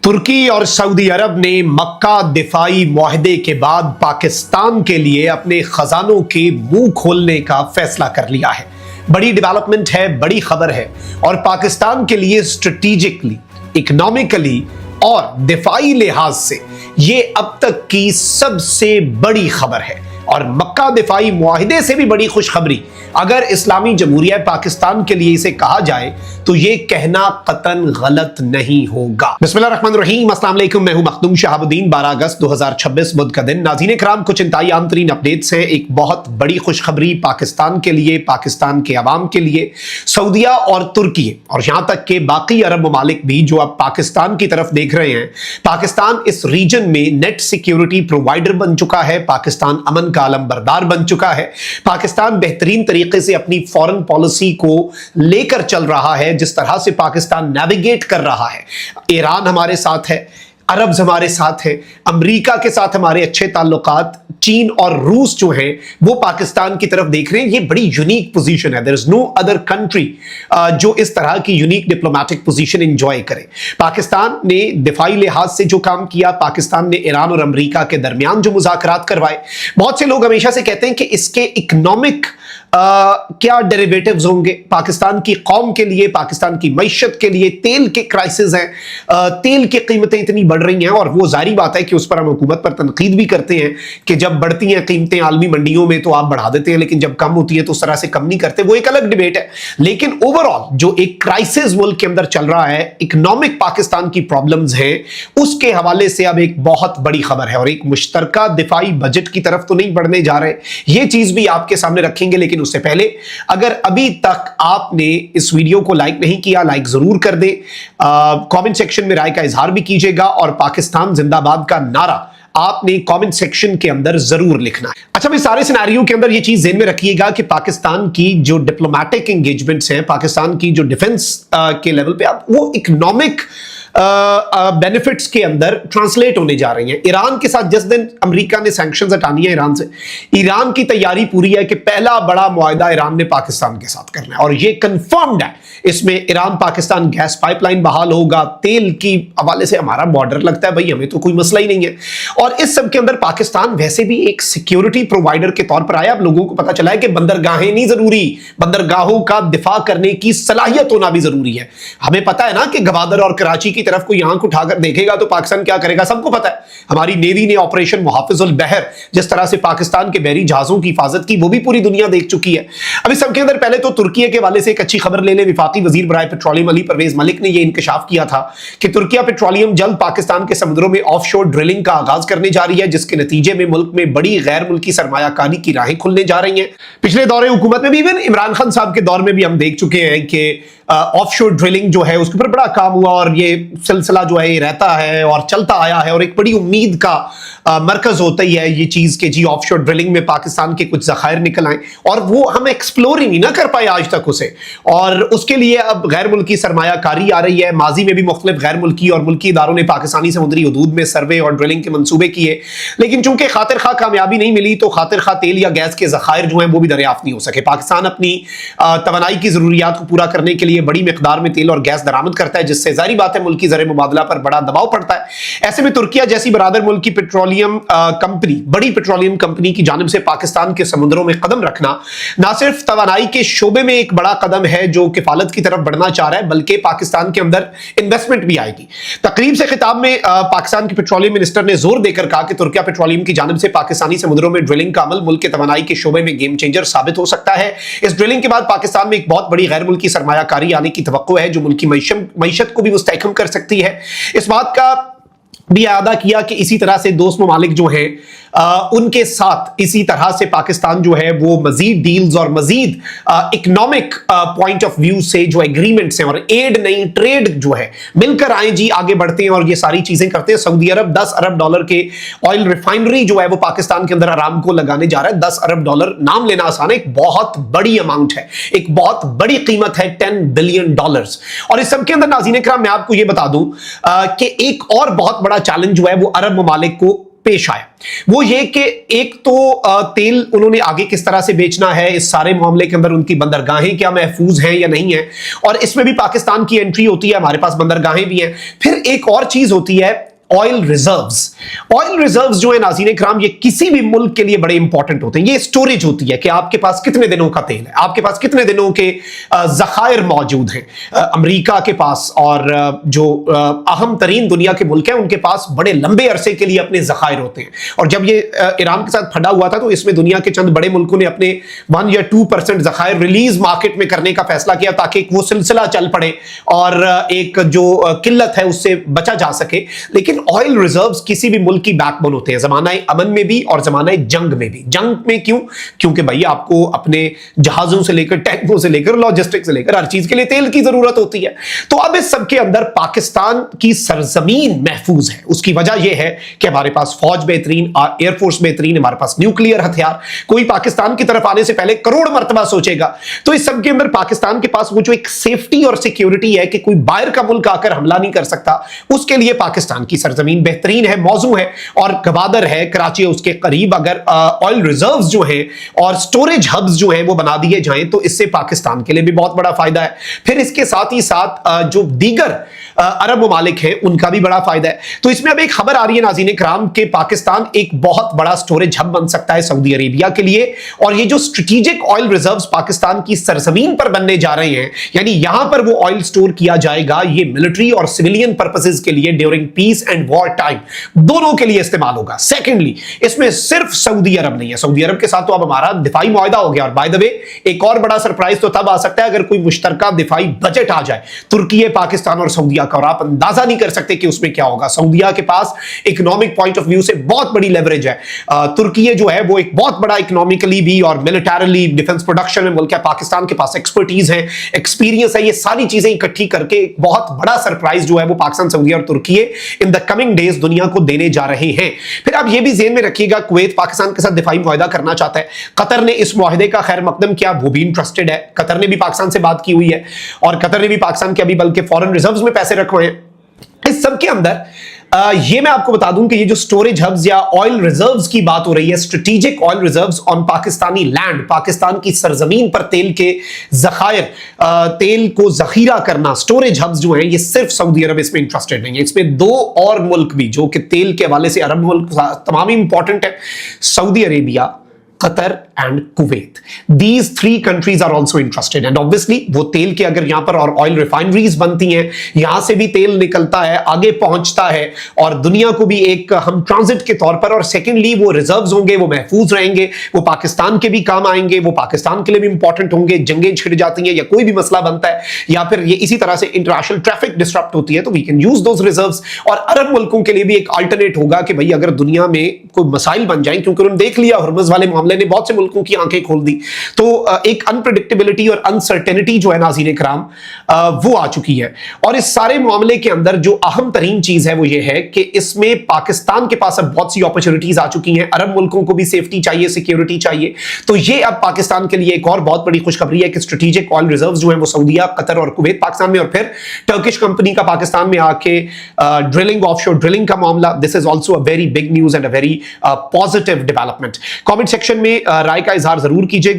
तुर्की और सऊदी अरब ने मक्का दिफाई मुआहदे के बाद पाकिस्तान के लिए अपने खजानों के मुंह खोलने का फैसला कर लिया है। बड़ी डेवलपमेंट है, बड़ी खबर है और पाकिस्तान के लिए स्ट्रेटेजिकली, इकोनॉमिकली और दिफाई लिहाज से ये अब तक की सबसे बड़ी खबर है। और मक्का दिफाई मुआहदे से भी बड़ी खुशखबरी अगर इस्लामी जमहूरिया पाकिस्तान के लिए इसे कहा जाए तो ये कहना कतन गलत नहीं होगा। बिस्मिल्लाहिर्रहमानिर्रहीम, अस्सलाम वालेकुम, मैं हूं मखदूम शहाबुद्दीन। 12 अगस्त 2026 बुध का दिन। नाज़रीन कराम, कुछ इंतहाई आम तरीन अपडेट्स हैं। एक बहुत बड़ी खुशखबरी पाकिस्तान के लिए, पाकिस्तान के अवाम के लिए, सऊदिया और तुर्की और यहां तक के बाकी अरब ममालिक भी जो अब पाकिस्तान की तरफ देख रहे हैं। पाकिस्तान इस रीजन में नेट सिक्योरिटी प्रोवाइडर बन चुका है, पाकिस्तान अमन का अलमबरदार बन चुका है, पाकिस्तान बेहतरीन तरीके से अपनी फॉरेन पॉलिसी को लेकर चल रहा है। जिस तरह से पाकिस्तान नेविगेट कर रहा है, ईरान हमारे साथ है, अरब्स हमारे साथ है, अमेरिका के साथ हमारे अच्छे ताल्लुकात, चीन और रूस जो हैं वो पाकिस्तान की तरफ देख रहे हैं। ये बड़ी यूनिक पोजीशन है। There is no other country जो इस तरह की यूनिक डिप्लोमेटिक पोजीशन एंजॉय करे। पाकिस्तान ने दिफाई लिहाज से जो काम किया, पाकिस्तान ने ईरान और अमेरिका के दरमियान जो मुज़ाकरात करवाए, बहुत से लोग हमेशा से कहते हैं कि इसके इकोनॉमिक क्या डेरिवेटिव्स होंगे पाकिस्तान की कौम के लिए, पाकिस्तान की मईशत के लिए। तेल के क्राइसिस हैं, तेल की कीमतें इतनी बढ़ रही हैं और वो जाहिर बात है कि उस पर हम हुकूमत पर तनकीद भी करते हैं कि जब बढ़ती हैं कीमतें आलमी मंडियों में तो आप बढ़ा देते हैं, लेकिन जब कम होती है तो उस तरह से कम नहीं करते। वो एक अलग डिबेट है। लेकिन ओवरऑल जो एक क्राइसिस मुल्क के अंदर चल रहा है, इकोनॉमिक पाकिस्तान की प्रॉब्लम्स हैं, उसके हवाले से अब एक बहुत बड़ी खबर है और एक मुश्तरका दिफाई बजट की तरफ तो नहीं बढ़ने जा रहे। ये चीज भी आपके सामने रखेंगे, लेकिन उससे पहले अगर अभी तक आपने इस वीडियो को लाइक नहीं किया, लाइक जरूर कर दे, कमेंट सेक्शन में राय का इजहार भी कीजिएगा और पाकिस्तान जिंदाबाद का नारा आपने कमेंट सेक्शन के अंदर जरूर लिखना है। अच्छा, इस सारे सिनेरियो के अंदर ये चीज ध्यान में रखिएगा कि पाकिस्तान की जो डिप्लोमेटिक एंगेजमेंट्स हैं, पाकिस्तान की जो डिफेंस के लेवल पे आप वो इकोनॉमिक बेनिफिट्स के अंदर ट्रांसलेट होने जा रही हैं। ईरान के साथ जिस दिन अमेरिका ने सैंक्शंस हटानी है ईरान से, ईरान की तैयारी पूरी है कि पहला बड़ा मुआहदा ईरान ने पाकिस्तान के साथ करना है और ये कंफर्म्ड है। इसमें ईरान पाकिस्तान गैस पाइपलाइन बहाल होगा, तेल की हवाले से हमारा बॉर्डर लगता है भाई, हमें तो कोई मसला ही नहीं है। और इस सब के अंदर पाकिस्तान वैसे भी एक सिक्योरिटी प्रोवाइडर के तौर पर आया। अब लोगों को पता चला है कि बंदरगाहें नहीं जरूरी, बंदरगाहों का दिफा करने की सलाहियत होना भी जरूरी है। हमें पता है ना कि गवादर और कराची की तरफ कोई आंख उठाकर देखेगा तो पाकिस्तान क्या करेगा, सबको पता है। हमारी नेवी ने ऑपरेशन मुहाफिजुल बहर जिस तरह से पाकिस्तान के बहरी जहाजों की हिफाजत की, वो भी पूरी दुनिया देख चुकी है। अब इस सबके अंदर पहले तो तुर्की के वाले से एक अच्छी खबर ले ले। विफाकी वजीर बराए पेट्रोलियम अली परवेज मलिक ने यह इंकशाफ किया था कि तुर्की पेट्रोलियम जल्द पाकिस्तान के समुद्रों में ऑफशोर ड्रिलिंग का आगाज करने जा रही है, जिसके नतीजे में मुल्क में बड़ी गैर मुल्की सरमायाकारी की राहें खुलने जा रही हैं। पिछले दौरे हुकूमत में भी, इवन इमरान खान साहब के दौर में भी हम देख चुके हैं कि ऑफशोर ड्रिलिंग जो है उसके ऊपर बड़ा काम हुआ और ये सिलसिला जो है ये रहता है और चलता आया है और एक बड़ी उम्मीद का मरकज होता ही है ये चीज के जी ऑफशोर ड्रिलिंग में पाकिस्तान के कुछ जखायर निकल आए और वो हम एक्सप्लोर ही नहीं ना कर पाए आज तक उसे, और उसके लिए अब गैर मुल्की सरमायाकारी आ रही है। माजी में भी मुख्तलिफ गैर मुल्की और मुल्की इदारों ने पाकिस्तानी समुद्री हदूद में सर्वे और ड्रिलिंग के मंसूबे किए, लेकिन चूंकि खातिर खा कामयाबी नहीं मिली तो खातिर खा तेल या गैस के जखायर जो हैं वो भी दरियाफ्त नहीं हो सके। पाकिस्तान अपनी तवानाई की जरूरियात को पूरा करने के लिए बड़ी मिकदार में तेल और गैस दरामद करता है, जिससे जाहिर बात है मुल्की ज़र मुबादला पर बड़ा दबाव पड़ता है। ऐसे में तुर्की जैसी बरादर मुल्क की पेट्रोलियम कंपनी, बड़ी पेट्रोलियम कंपनी की जानिब से पाकिस्तान के समुद्रों में कदम रखना ना सिर्फ तवानाई के शोबे में एक बड़ा कदम है जो किफालत की तरफ बढ़ना चाह रहा है, बल्कि पाकिस्तान के अंदर इन्वेस्टमेंट भी आएगी। तकरीब से खिताब में पाकिस्तान के पेट्रोलियम मिनिस्टर ने जोर देकर कहा कि तुर्की पेट्रोलियम की जानिब से पाकिस्तानी समुद्रों में ड्रिलिंग का अमल मुल्क के तवानाई के शोबे में गेम चेंजर साबित हो सकता है। इस ड्रिलिंग के बाद पाकिस्तान में एक बहुत बड़ी गैर मुल्की सरमायाकारी आने की तवक्को है जो मुल्की मईशत को भी मुस्तहकम कर सकती है। इस बात का भी अदा किया कि इसी तरह से दोस्त ममालिक जो हैं उनके साथ इसी तरह से पाकिस्तान जो है वो मजीद डील्स और मजीद इकोनॉमिक पॉइंट ऑफ व्यू से जो एग्रीमेंट्स हैं और एड नहीं ट्रेड जो है मिलकर आए जी, आगे बढ़ते हैं और ये सारी चीजें करते हैं। सऊदी अरब 10 अरब डॉलर के ऑयल रिफाइनरी जो है वो पाकिस्तान के अंदर अरामको लगाने जा रहा है। 10 अरब डॉलर नाम लेना आसान है, एक बहुत बड़ी अमाउंट है, एक बहुत बड़ी कीमत है, $10 बिलियन। और इस सब के अंदर नाज़रीन इकराम मैं आपको ये बता दूं कि एक और बहुत बड़ा चैलेंज जो है वो अरब ममालिक को पेश आया वो ये कि एक तो तेल उन्होंने आगे किस तरह से बेचना है, इस सारे मामले के अंदर उनकी बंदरगाहें क्या महफूज हैं या नहीं है, और इसमें भी पाकिस्तान की एंट्री होती है, हमारे पास बंदरगाहें भी हैं। फिर एक और चीज होती है ऑयल रिजर्व्स। ऑयल रिजर्व्स जो है नाज़रीन इकराम, ये किसी भी मुल्क के लिए बड़े इंपॉर्टेंट होते हैं। ये स्टोरेज होती है कि आपके पास कितने दिनों का तेल है, आपके पास कितने दिनों के ज़खायर मौजूद हैं। अमेरिका के पास और जो अहम तरीन दुनिया के मुल्क हैं उनके पास बड़े लंबे अरसे के लिए अपने ज़खायर होते हैं। और जब ये ईरान के साथ फटा हुआ था तो इसमें दुनिया के चंद बड़े मुल्कों ने अपने 1 या 2% ज़खायर रिलीज मार्केट में करने का फैसला किया ताकि वो सिलसिला चल पड़े और एक जो किल्लत है उससे बचा जा सके। लेकिन ऑयल रिजर्व्स किसी भी मुल्क की बैकबोन होते हैं, जमानाए अमन में भी और जमानाए जंग में भी। जंग में क्यों? क्योंकि भाई आपको अपने जहाजों से लेकर टैंकों से लेकर लॉजिस्टिक्स से लेकर हर चीज के लिए तेल की जरूरत होती है। तो अब इस सब के अंदर पाकिस्तान की सरजमीन महफूज है। उसकी वजह यह है कि हमारे पास फौज बेहतरीन, एयरफोर्स बेहतरीन, हमारे पास न्यूक्लियर हथियार। कोई पाकिस्तान की तरफ आने से पहले करोड़ मर्तबा सोचेगा। तो इस सब के अंदर पाकिस्तान के पास वो जो एक सेफ्टी और सिक्योरिटी है कि कोई बाहर का मुल्क आकर हमला नहीं कर सकता, उसके लिए पाकिस्तान की सरजमीन बेहतरीन है, मौजू है और गवादर है। कराची उसके करीब अगर ऑयल रिजर्व्स जो हैं और स्टोरेज हब्स जो हैं वो बना दिए जाएं तो इससे पाकिस्तान के लिए भी बहुत बड़ा फायदा है। फिर इसके साथ ही साथ जो दीगर अरब ममालिक हैं उनका भी बड़ा फायदा है। तो इसमें अब एक खबर आ रही है नाज़रीन इकराम के पाकिस्तान एक बहुत बड़ा स्टोरेज हब बन सकता है सऊदी अरेबिया के लिए। और ये जो स्ट्रेटेजिक ऑयल रिजर्व्स पाकिस्तान की सरजमीन पर बनने जा रहे हैं, यानी यहां पर वो ऑयल स्टोर किया जाएगा, ये मिलिट्री और सिविलियन पर्पसेस के लिए during peace and war time दोनों के लिए इस्तेमाल होगा। सेकेंडली, इसमें सिर्फ सऊदी अरब नहीं है, सऊदी अरब के साथ तो अब हमारा दिफाई मुआहदा हो गया। और बाय द वे एक और बड़ा सरप्राइज तो तब आ सकता है अगर कोई मुश्तरका दिफाई बजट आ जाए तुर्की, पाकिस्तान और सऊदीया का, और आप अंदाजा नहीं कर सकते कि उसमें क्या होगा। सऊदीया के पास इकोनॉमिक पॉइंट ऑफ व्यू से बहुत बड़ी लेवरेज है। तुर्की जो है वो एक बहुत बड़ा इकोनॉमिकली भी और मिलिटरली डिफेंस प्रोडक्शन में मुल्क है। पाकिस्तान के पास एक्सपर्टीज है, एक्सपीरियंस है। ये सारी चीजें इकट्ठी करके एक बहुत बड़ा सरप्राइज जो है वो पाकिस्तान, सऊदीया और तुर्की इन द कमिंग डेज दुनिया को देने जा रहे हैं। फिर आप ये भी ज़हन में रखिएगा, कुवैत पाकिस्तान के साथ दिफाई मुआहदा करना चाहता है। कतर ने इस मुआहदे का खैर मकदम किया, वो भी इंटरेस्टेड है। कतर ने भी पाकिस्तान से बात की हुई है और कतर ने भी पाकिस्तान के अभी बल्कि फॉरेन रिजर्व्स में पैसे रखे हुए हैं। इस सब के अंदर ये मैं आपको बता दूं कि ये जो स्टोरेज हब्स या ऑयल रिजर्व्स की बात हो रही है, strategic oil reserves on Pakistani land, Pakistan की सरजमीन पर तेल के ज़खायर, तेल को जखीरा करना, स्टोरेज हब्स जो हैं, ये सिर्फ सऊदी अरब इसमें इंटरेस्टेड नहीं है। इसमें दो और मुल्क भी जो कि तेल के हवाले से अरब मुल्क तमाम इंपॉर्टेंट है, Saudi Arabia, Qatar and Kuwait. These 3 countries are also interested and obviously वो तेल के अगर यहां पर और ऑयल रिफाइनरीज बनती हैं, यहां से भी तेल निकलता है, आगे पहुंचता है और दुनिया को भी एक हम ट्रांजिट के तौर पर, और सेकेंडली वो रिजर्व्स होंगे, वो महफूज रहेंगे, वो पाकिस्तान के भी काम आएंगे, वो पाकिस्तान के लिए भी इंपॉर्टेंट होंगे। जंगें छिड़ जाती हैं या कोई भी मसला बनता है या फिर ये इसी तरह से इंटरनेशनल ट्रैफिक डिस्टरप्ट होती है तो we can use those reserves. और अरब मुल्कों के लिए भी एक अल्टरनेट होगा कि भाई अगर दुनिया में कोई मसाइल बन जाए, क्योंकि उन्होंने देख लिया हुर्मुज़ वाले मामले ने बहुत से मुल्कों की आंखें खोल दी, तो एक अनप्रेडिक्टेबिलिटी और अनसर्टेनिटी जो है नाज़रीन इकराम वो आ चुकी है। और इस सारे मामले के अंदर जो अहम तरीन चीज है वो ये है कि इसमें पाकिस्तान के पास अब बहुत सी अपॉर्चुनिटीज आ चुकी हैं। अरब मुल्कों को भी सेफ्टी चाहिए, सिक्योरिटी चाहिए, तो ये अब पाकिस्तान के लिए एक और बहुत बड़ी खुशखबरी है कि स्ट्रेटेजिक ऑयल रिजर्व्स जो है वो सऊदीया, कतर और कुवैत पाकिस्तान में, और फिर टर्किश कंपनी का पाकिस्तान में आके ड्रिलिंग, ऑफशोर ड्रिलिंग का मामला, this is also a very big news and a very positive development. Comment section में राय का इजहार जरूर कीजिएगा।